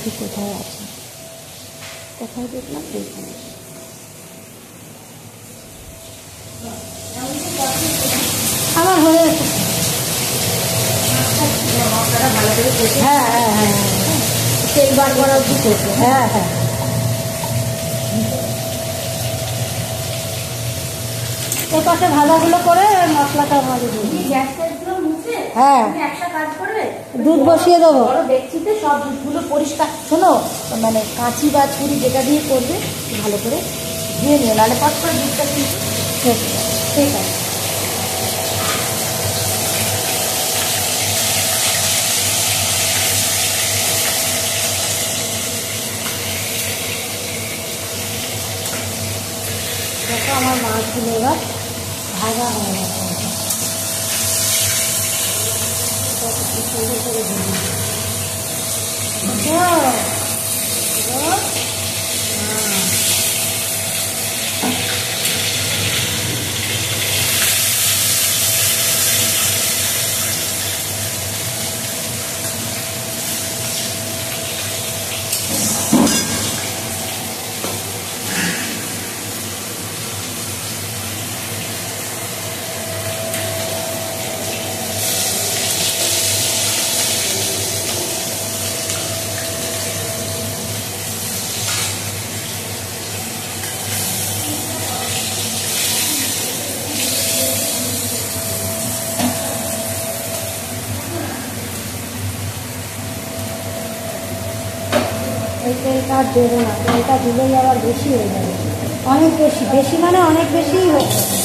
দেখি কোথায় আছে, কোথায় দেখলাম এইখানে। আমার হয়ে গেছে। হ্যাঁ হ্যাঁ হ্যাঁ তেল বার করা উচিত করছে। হ্যাঁ হ্যাঁ এ পাশে ভাজাগুলো করে মশলাটা আমাদের হ্যাঁ একটা কাজ করবে, দুধ বসিয়ে দেবো দেখছিতে সব দুধগুলো পরিষ্কার। শোনো মানে কাঁচি বা ছুরি যেটা দিয়ে করবে ভালো করে ধুয়ে নিও, নাহলে পট করে দুধটা কিন্তু ঠিক আছে। দেখো আমার মাছগুলো এবার ভাজা হয়ে গেছে। এই তেলটা আর দেবো না, তেলটা দিলেই আবার বেশি হয়ে যাবে, অনেক বেশি, বেশি মানে অনেক বেশিই হয়ে যাবে।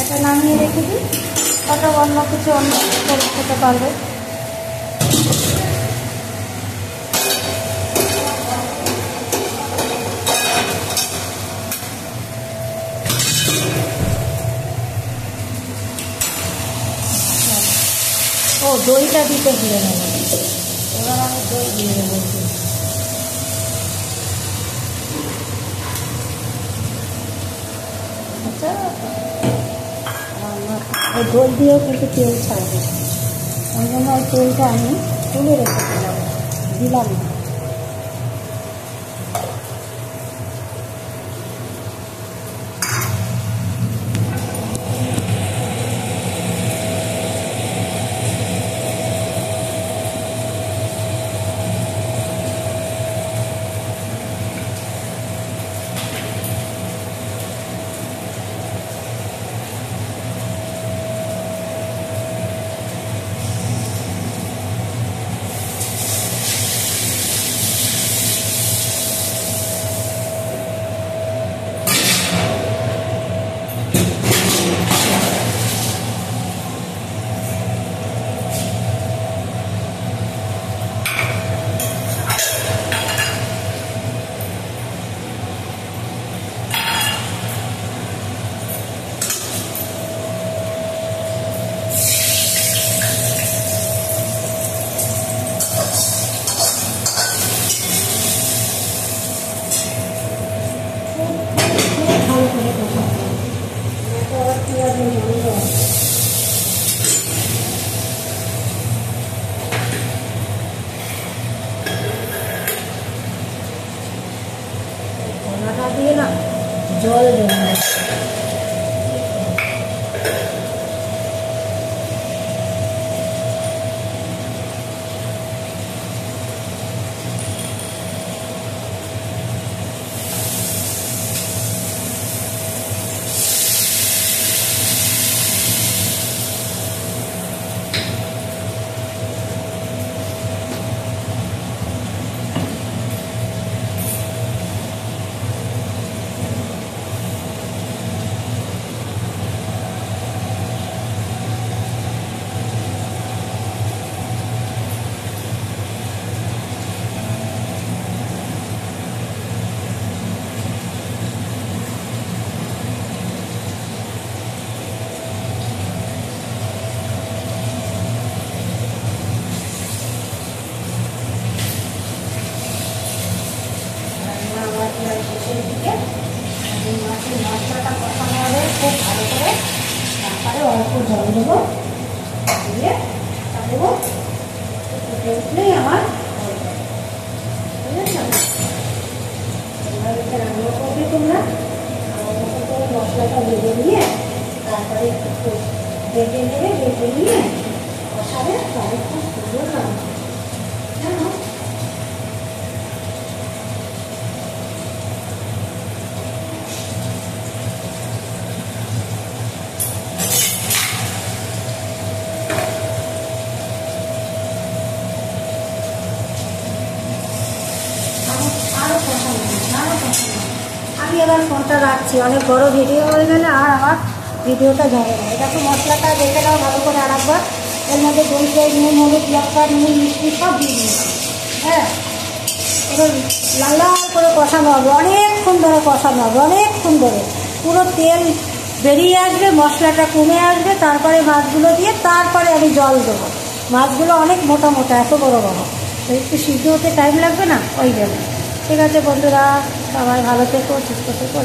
এটা নামিয়ে রেখে দিই, কত অন্য কিছু অন্য করে খেতে পারবে। ও দইটা দিতে ভুলে গেল, এবার আমি দই দিয়ে দেবো। আচ্ছা ওই দই দিয়েও কিন্তু তেল ছাড়বে, ওই জন্য ওই তেলটা আমি তুলে রেখে দিলাম না। দিয়ে না জল দেবো। মশলাটা কষানো হবে খুব ভালো করে, তারপরে অল্প জল দেবো, দিয়ে দেবো, উঠলেই আমার হয়ে যাবে। মশলাটা ভেজে নিয়ে তারপরে একটু ভেজে নেবে, ভেজে নিয়ে কষাবে, তবে খুব সুন্দর লাগবে। জানো আমি এবার ফোনটা রাখছি, অনেক বড় ভিডিও হয়ে গেলে আর আমার ভিডিওটা যাবে না। এটা তো মশলাটা দেখে নাও ভালো করে আরেকবার। এর মধ্যে দই দই নুন হলুদ লঙ্কা নুন মিষ্টি সব দিয়ে দিয়েছি। হ্যাঁ, এবার লাল লাল করে কষানো হবে, অনেকক্ষণ ধরে কষানো হবে, অনেকক্ষণ ধরে পুরো তেল বেরিয়ে আসবে, মশলাটা কমে আসবে, তারপরে মাছগুলো দিয়ে তারপরে আমি জল দেবো। মাছগুলো অনেক মোটা মোটা, এত বড় বড়, একটু সিদ্ধ হতে টাইম লাগবে না, ওই জন্য। ঠিক আছে বন্ধুরা, সবাই ভালো থেকো, সুস্থ থেকো।